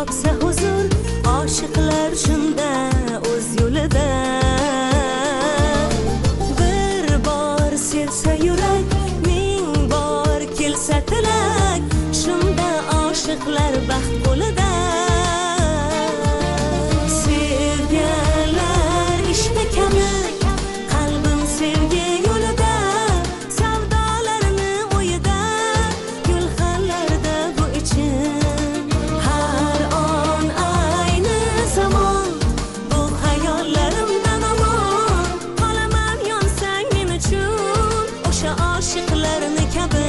topsa huzur, oshiqlar shunda o'z yo'lida. Bir bor sevsa yurak, ming bor kelsa tilak, shunda oshiqlar baxt qo'lida. Sevganlar ishda kabi, qalbim sevgi yo'lida, savdolarni o'yida, gulxanlarda bu için har on ayni zamon. Bu hayollarimdan omon qolaman yonsang men uchun, o'sha oshiqlarni kabi.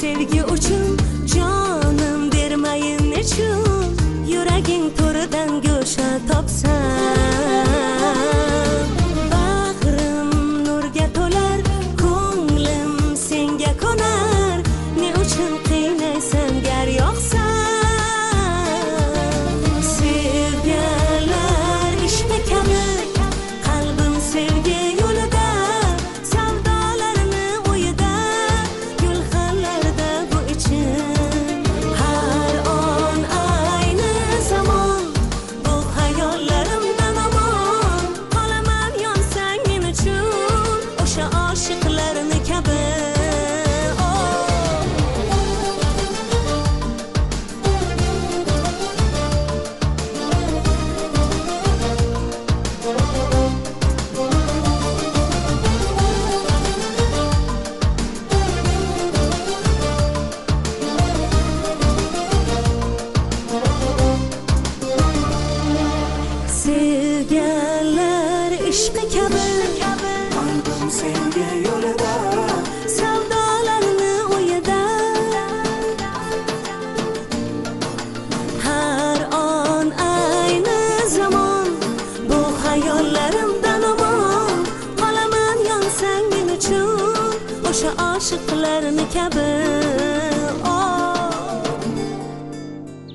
Sevgi uchun jonim bermayin nechun, yuraging to'ridan go'sha topsam, bag'rim nurga to'lar, ko'nglim senga ko'nar. Ne uchun qiynaysan gar yoqsam? Sevganlar ishda kabi, qalbim sevgi yo'lida, savdolarni o'yida, gulxanlarda bu için har on ayni zamon. Bu hayollarimdan omon qolaman yonsang men uchun, o'sha oshiqlarni kabi. Sevganlar ishqi kabi, qalbim senga yo'lida, savdolarni o'yida, har on ayni zamon. Bu hayollarimdan omon qolaman yonsang men uchun, o'sha oshiqlarni kabi.